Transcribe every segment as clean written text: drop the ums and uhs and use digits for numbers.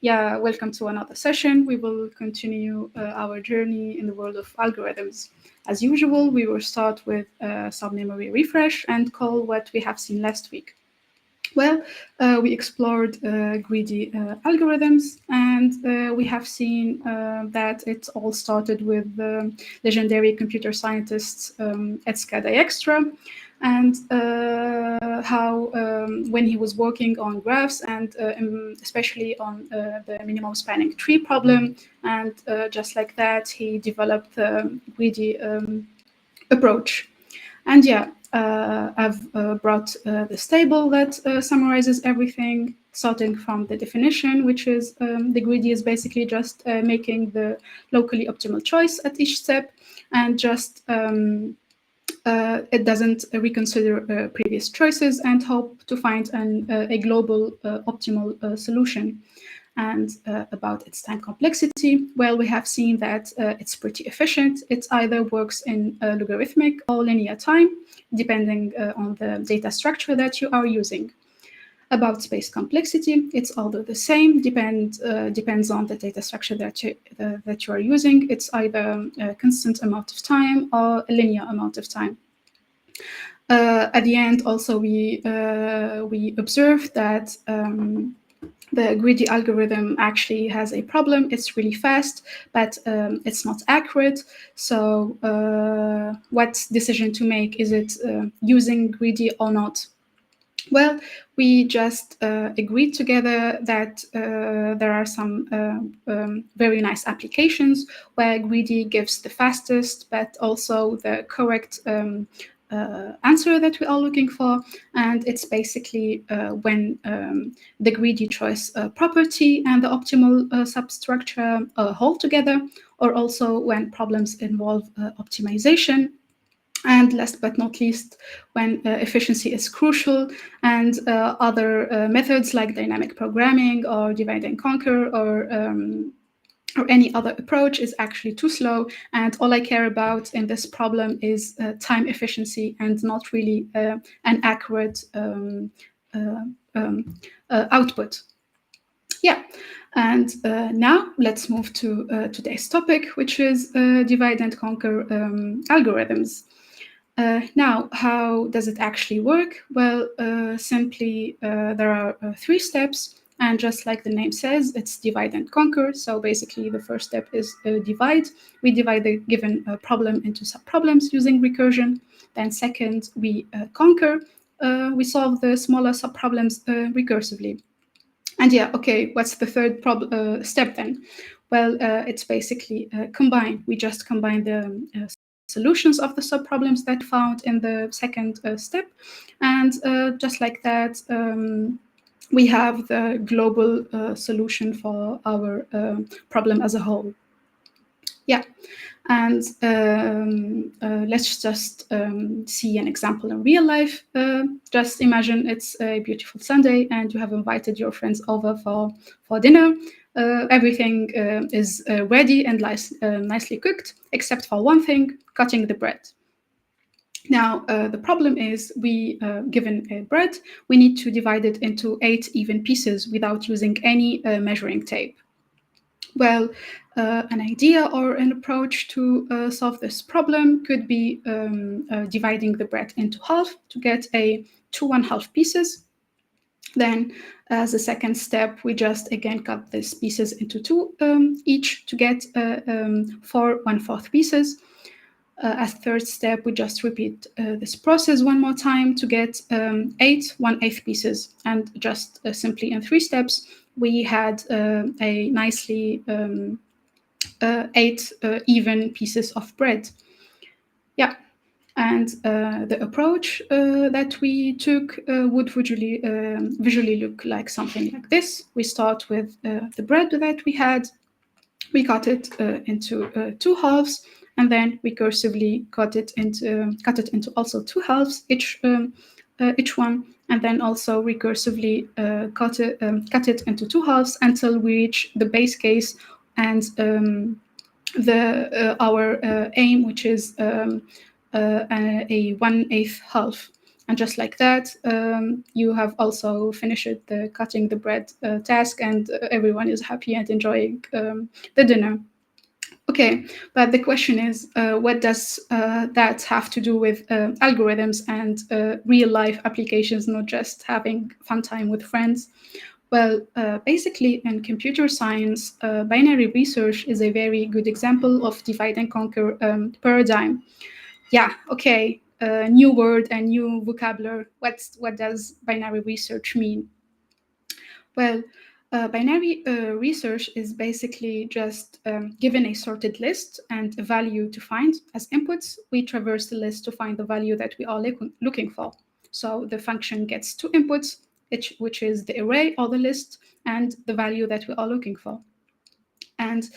welcome to another session. We will continue our journey in the world of algorithms. As usual, we will start with some memory refresh and call what we have seen last week. Well, we explored greedy algorithms, and we have seen that it all started with legendary computer scientists Etzka Dijkstra, and how when he was working on graphs and especially on the minimum spanning tree problem, and just like that, he developed the greedy approach. And I've brought this table that summarizes everything, starting from the definition, which is the greedy is basically just making the locally optimal choice at each step, and just it doesn't reconsider previous choices and hope to find a global optimal solution. And about its time complexity, well, we have seen that it's pretty efficient. It either works in logarithmic or linear time, depending on the data structure that you are using. About space complexity, it's although the same, depends on the data structure that you are using. It's either a constant amount of time or a linear amount of time. At the end, also, we observed that the greedy algorithm actually has a problem. It's really fast, but it's not accurate. So what decision to make? Is it using greedy or not? Well, we just agreed together that there are some very nice applications where greedy gives the fastest, but also the correct answer that we are looking for. And it's basically when the greedy choice property and the optimal substructure hold together, or also when problems involve optimization. And last but not least, when efficiency is crucial, and other methods like dynamic programming or divide and conquer or any other approach is actually too slow, and all I care about in this problem is time efficiency and not really an accurate output. Yeah, and now let's move to today's topic, which is divide and conquer algorithms. Now, how does it actually work? Well, simply there are 3 steps. And just like the name says, it's divide and conquer. So basically, the first step is divide. We divide the given problem into subproblems using recursion. Then second, we conquer. We solve the smaller subproblems recursively. And what's the third step then? Well, it's basically combine. We just combine the solutions of the subproblems that found in the second step. And just like that, we have the global solution for our problem as a whole. Yeah, and let's just see an example in real life. Just imagine it's a beautiful Sunday and you have invited your friends over for dinner. Everything is ready and nicely cooked, except for one thing, cutting the bread. Now, the problem is given a bread, we need to divide it into 8 even pieces without using any measuring tape. Well, an idea or an approach to solve this problem could be dividing the bread into half to get 2 1/2 pieces. Then, as a second step, we just again cut these pieces into 2 each to get 4 1/4 pieces. As third step, we just repeat this process one more time to get 8 1/8 pieces. And just simply in 3 steps, we had a nicely 8 even pieces of bread. Yeah, and the approach that we took would visually look like something like this. We start with the bread that we had. We cut it into 2 halves, and then recursively cut it into also 2 halves each one, and then also recursively cut it into 2 halves until we reach the base case and our aim, which is a 1/8 half. And just like that, you have also finished the cutting the bread task, and everyone is happy and enjoying the dinner. Okay, but the question is, what does that have to do with algorithms and real life applications, not just having fun time with friends? Well, basically, in computer science, binary research is a very good example of divide and conquer paradigm. Yeah, okay, new word and new vocabulary. What does binary research mean? Well, binary research is basically just given a sorted list and a value to find as inputs. We traverse the list to find the value that we are looking for. So the function gets two inputs, which is the array or the list and the value that we are looking for. And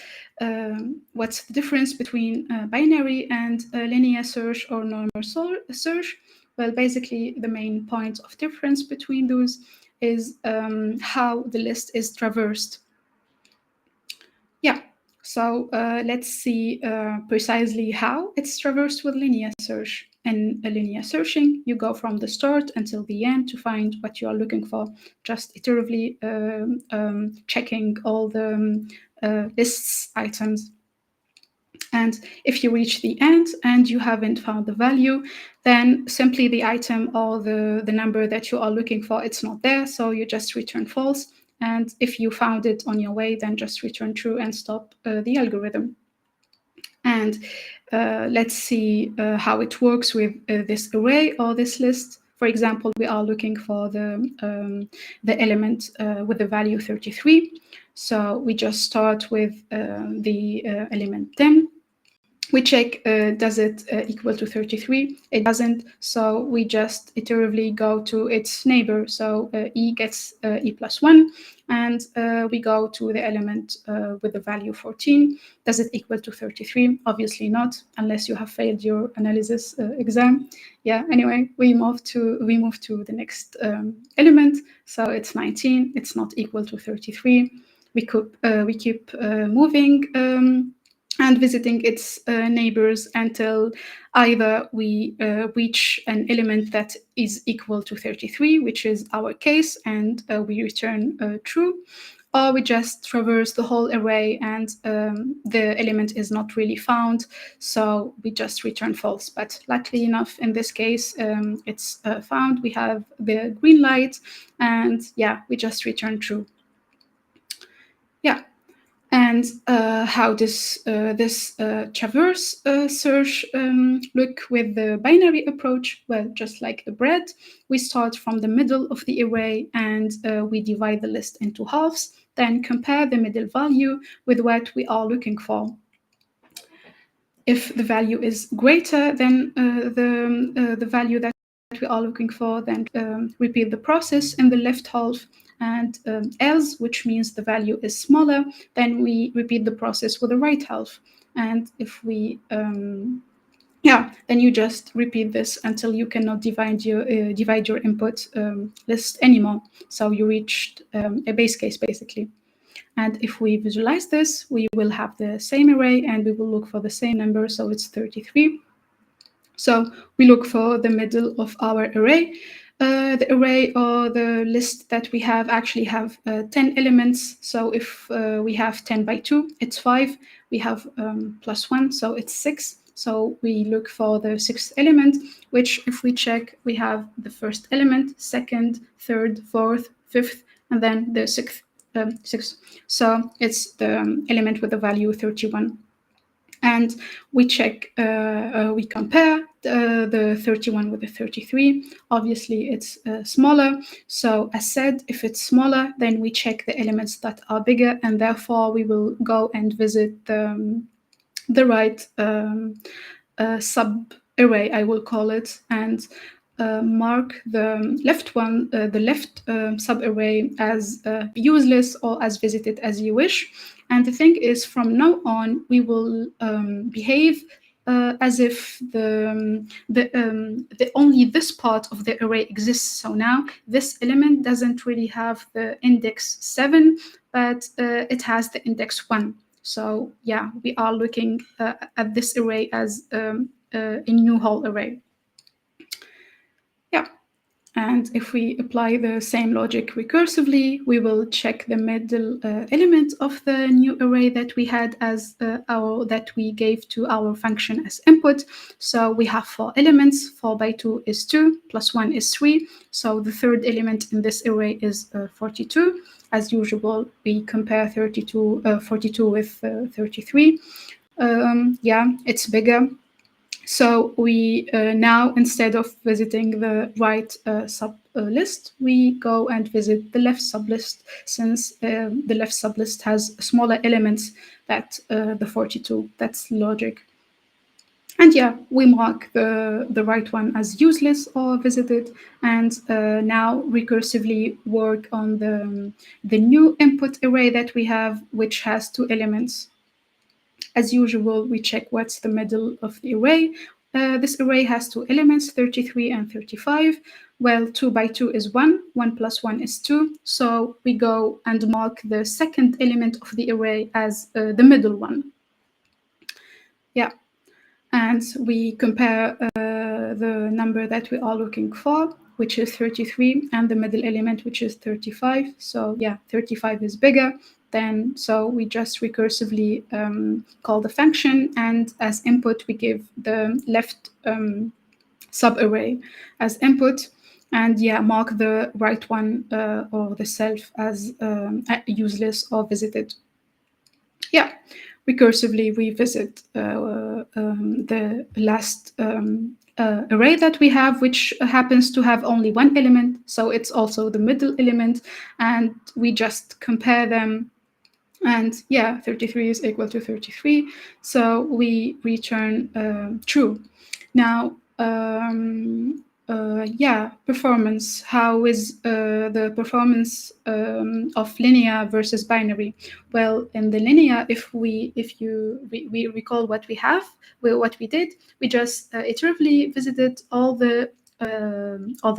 what's the difference between binary and linear search or normal search? Well, basically, the main point of difference between those is how the list is traversed. Yeah, so let's see precisely how it's traversed with linear search. In a linear searching, you go from the start until the end to find what you are looking for, just iteratively checking all the lists items. And if you reach the end and you haven't found the value, then simply the item or the number that you are looking for, it's not there, so you just return false. And if you found it on your way, then just return true and stop the algorithm. And let's see how it works with this array or this list. For example, we are looking for the element with the value 33. So we just start with the element 10. We check, does it equal to 33? It doesn't, so we just iteratively go to its neighbor. So e gets e plus 1, and we go to the element with the value 14. Does it equal to 33? Obviously not, unless you have failed your analysis exam. Yeah, anyway, we move to the next element. So it's 19, it's not equal to 33. We keep moving and visiting its neighbors until either we reach an element that is equal to 33, which is our case, and we return true, or we just traverse the whole array and the element is not really found, so we just return false. But luckily enough, in this case, it's found. We have the green light, and yeah, we just return true. Yeah. And how does this traverse search look with the binary approach? Well, just like the bread, we start from the middle of the array and we divide the list into halves, then compare the middle value with what we are looking for. If the value is greater than the value that we are looking for, then repeat the process in the left half. And else, which means the value is smaller, then we repeat the process with the right half. And if we then you just repeat this until you cannot divide your input list anymore. So you reached a base case, basically. And if we visualize this, we will have the same array and we will look for the same number, so it's 33. So we look for the middle of our array. The array or the list that we have actually have 10 elements. So if we have 10 by 2, it's 5. We have plus 1, so it's 6. So we look for the sixth element, which if we check, we have the first element, second, third, fourth, fifth, and then the sixth. So it's the element with the value 31. And we check, we compare the 31 with the 33. Obviously, it's smaller. So as said, if it's smaller, then we check the elements that are bigger, and therefore we will go and visit the right sub-array, I will call it, and mark the left one, the left sub-array as useless or as visited as you wish. And the thing is, from now on, we will behave as if the only this part of the array exists. So now this element doesn't really have the index 7, but it has the index 1. So yeah, we are looking at this array as a new whole array. Yeah, And if we apply the same logic recursively, we will check the middle element of the new array that we had as that we gave to our function as input. So we have 4 elements. 4 by 2 is 2, plus 1 is 3. So the third element in this array is 42. As usual, we compare 42 with 33. Yeah, it's bigger. So we now, instead of visiting the right sub list, we go and visit the left sublist, since the left sublist has smaller elements that the 42. That's logic. And yeah, we mark the right one as useless or visited, and now recursively work on the new input array that we have, which has 2 elements. As usual, we check what's the middle of the array. This array has 2 elements, 33 and 35. Well, 2 by 2 is 1, 1 plus 1 is 2. So we go and mark the second element of the array as the middle one. Yeah, and we compare the number that we are looking for, which is 33, and the middle element, which is 35. So yeah, 35 is bigger. Then, so we just recursively call the function, and as input, we give the left subarray as input, and yeah, mark the right one or the self as useless or visited. Yeah, recursively we visit the last array that we have, which happens to have only 1 element, so it's also the middle element, and we just compare them. And yeah, 33 is equal to 33, so we return true. Now, yeah, performance. How is the performance of linear versus binary? Well, in the linear, if we recall what we did, we just iteratively visited all the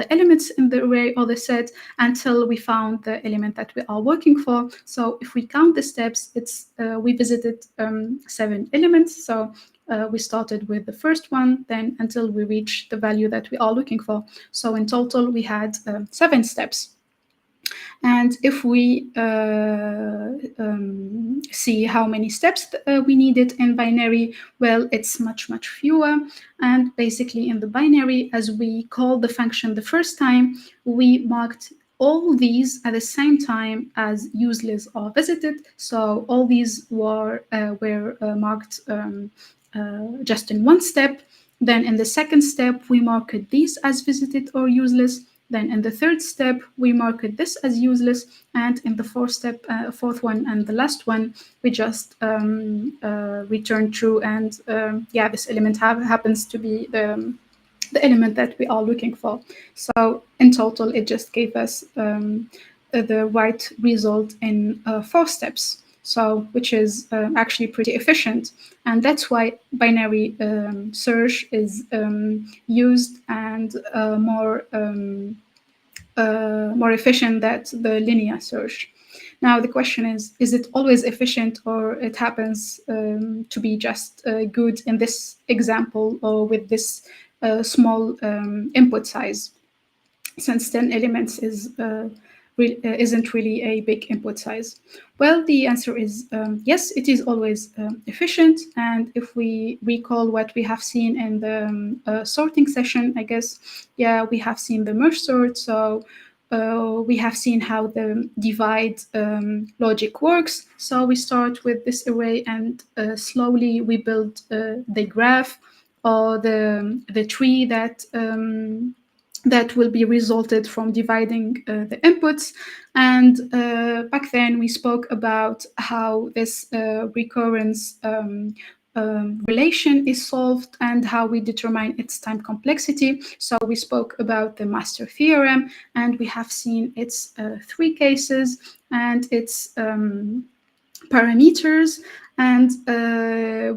elements in the array or the set until we found the element that we are working for. So if we count the steps, it's we visited 7 elements. So we started with the first one, then until we reach the value that we are looking for. So in total, we had 7 steps. And if we see how many steps we needed in binary, well, it's much, much fewer. And basically in the binary, as we called the function the first time, we marked all these at the same time as useless or visited. So all these were marked just in one step. Then in the second step, we marked these as visited or useless. Then in the third step, we marked this as useless. And in the fourth one and the last one, we just return true. And yeah, this element happens to be the element that we are looking for. So in total, it just gave us the right result in 4 steps. So, which is actually pretty efficient. And that's why binary search is used and more efficient than the linear search. Now the question is it always efficient, or it happens to be just good in this example or with this small input size, since 10 elements isn't really a big input size? Well, the answer is yes, it is always efficient. And if we recall what we have seen in the sorting session, I guess, yeah, we have seen the merge sort. So we have seen how the divide logic works. So we start with this array, and slowly we build the graph or the tree that will be resulted from dividing the inputs. And back then we spoke about how this recurrence relation is solved and how we determine its time complexity. So we spoke about the master theorem, and we have seen its 3 cases and its parameters. And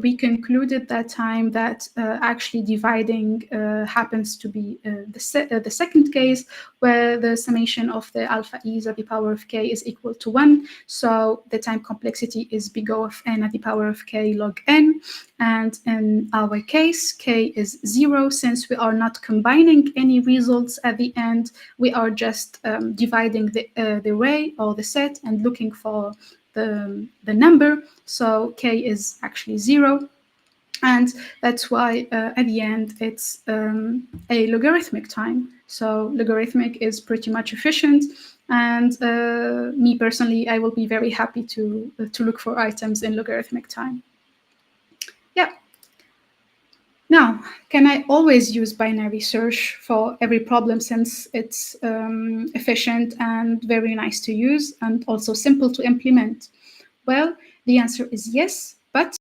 we concluded that time that actually dividing happens to be the second case, where the summation of the alpha e's at the power of k is equal to 1. So the time complexity is big O of n at the power of k log n. And in our case, k is 0. Since we are not combining any results at the end, we are just dividing the array or the set and looking for the number. So k is actually 0. And that's why at the end it's a logarithmic time. So logarithmic is pretty much efficient. And me personally, I will be very happy to look for items in logarithmic time. Yeah. Now, can I always use binary search for every problem, since it's efficient and very nice to use and also simple to implement? Well, the answer is yes, but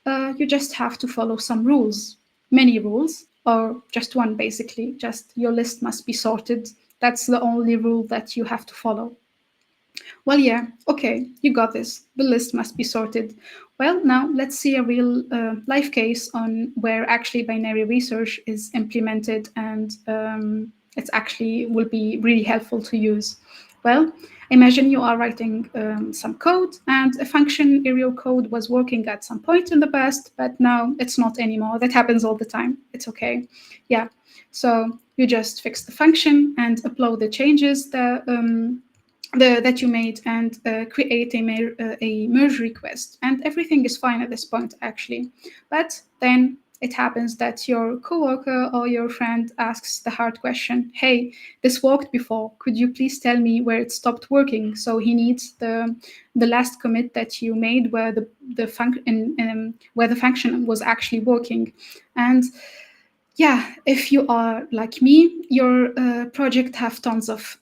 you just have to follow some rules, many rules, or just one basically. Just your list must be sorted. That's the only rule that you have to follow. Well, yeah, okay, you got this. The list must be sorted. Well, now let's see a real life case on where actually binary research is implemented, and it actually will be really helpful to use. Well, imagine you are writing some code, and a function in your code was working at some point in the past, but now it's not anymore. That happens all the time. It's okay. Yeah. So you just fix the function and upload the changes that you made, and create a merge request, and everything is fine at this point actually. But then it happens that your coworker or your friend asks the hard question, hey, this worked before, could you please tell me where it stopped working? So he needs the last commit that you made where the function was actually working. And yeah, if you are like me, your project have tons of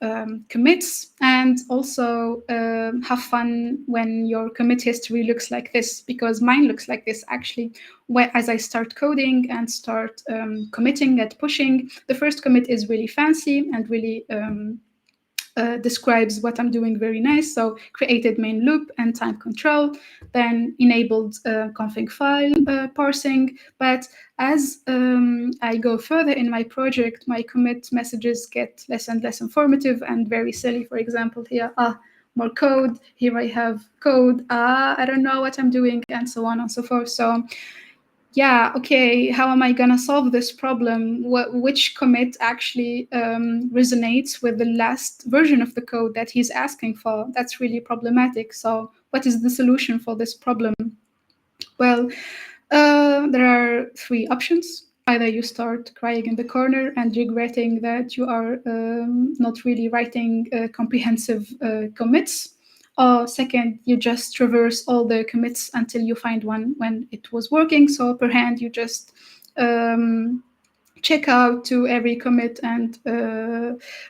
commits, and also have fun when your commit history looks like this, because mine looks like this actually. Where as I start coding and start committing and pushing, the first commit is really fancy and really describes what I'm doing very nice. So created main loop and time control, then enabled config file parsing. But as I go further in my project, my commit messages get less and less informative and very silly. For example, here, more code, here I have code, I don't know what I'm doing, and so on and so forth. So yeah, okay, how am I gonna solve this problem? Which commit actually resonates with the last version of the code that he's asking for? That's really problematic. So what is the solution for this problem? Well, there are three options. Either you start crying in the corner and regretting that you are not really writing comprehensive commits. Or second, you just traverse all the commits until you find one when it was working. So per hand, you just check out to every commit and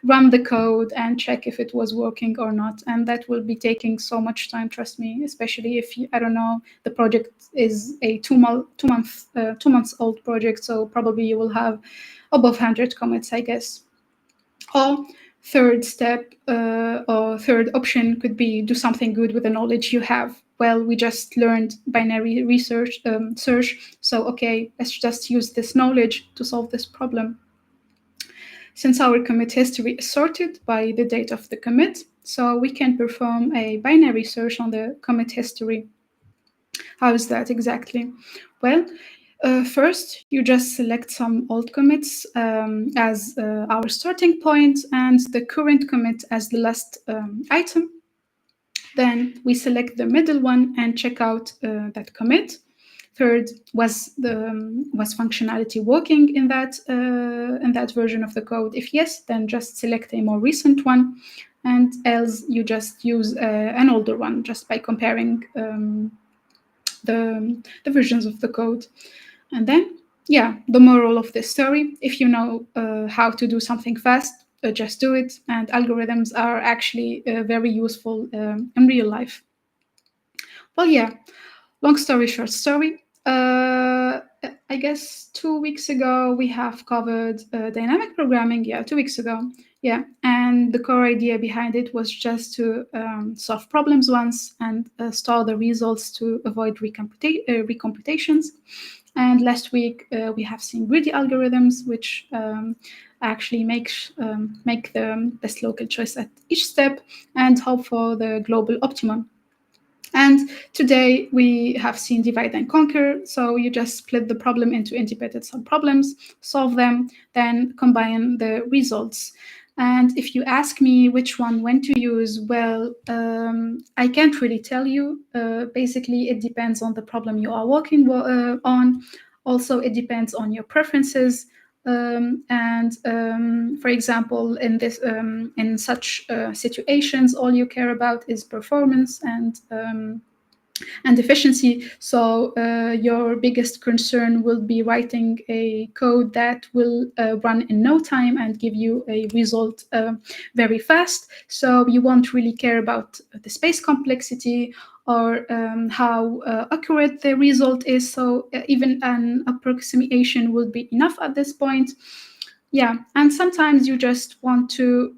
run the code and check if it was working or not. And that will be taking so much time, trust me, especially if you, I don't know, the project is a 2 months old project. So probably you will have above 100 commits, I guess. Or third step or third option could be do something good with the knowledge you have. Well, we just learned binary research search, so okay, let's just use this knowledge to solve this problem. Since our commit history is sorted by the date of the commit, so we can perform a binary search on the commit history. How is that exactly? Well, first, you just select some old commits as our starting point, and the current commit as the last item. Then we select the middle one and check out that commit. Third, was functionality working in that version of the code? If yes, then just select a more recent one, and else you just use an older one just by comparing the versions of the code. And then, yeah, the moral of this story, if you know how to do something fast, just do it. And algorithms are actually very useful in real life. Well, yeah, long story, short story. I guess 2 weeks ago, we have covered dynamic programming. Yeah, 2 weeks ago. Yeah, and the core idea behind it was just to solve problems once and store the results to avoid recomputations. And last week we have seen greedy algorithms, which actually make the best local choice at each step and hope for the global optimum. And today we have seen divide and conquer. So you just split the problem into integrated subproblems, solve them, then combine the results. And if you ask me which one when to use, well, I can't really tell you. Basically, it depends on the problem you are working on. Also, it depends on your preferences. For example, in such situations, all you care about is performance and efficiency. So your biggest concern will be writing a code that will run in no time and give you a result very fast. So you won't really care about the space complexity or how accurate the result is. So even an approximation will be enough at this point. Yeah, and sometimes you just want to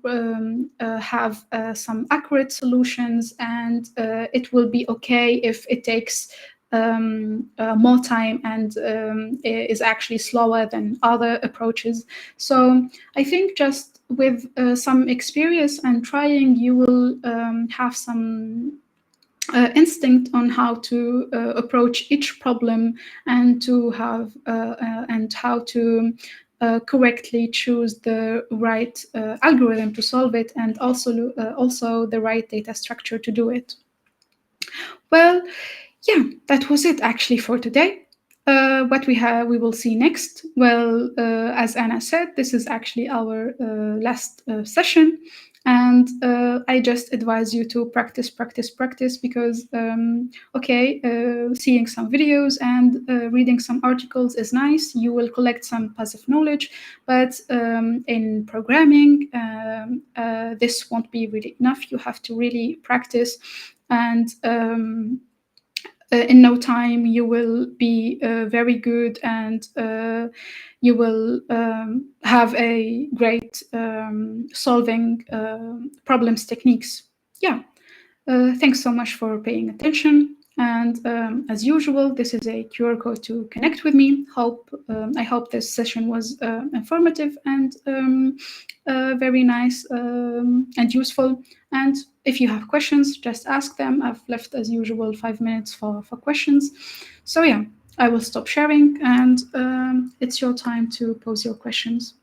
have some accurate solutions, and it will be okay if it takes more time and is actually slower than other approaches. So I think just with some experience and trying, you will have some instinct on how to approach each problem and to have and how to correctly choose the right algorithm to solve it, and also the right data structure to do it. Well, yeah, that was it actually for today. What we will see next. Well, as Anna said, this is actually our last session, and I just advise you to practice, practice, practice, because seeing some videos and reading some articles is nice. You will collect some passive knowledge, but in programming, this won't be really enough. You have to really practice, and in no time you will be very good, and you will have a great solving problems techniques. Yeah, thanks so much for paying attention. And as usual, this is a QR code to connect with me. I hope this session was informative and very nice and useful. And if you have questions, just ask them. I've left, as usual, 5 minutes for questions. So yeah, I will stop sharing, and it's your time to pose your questions.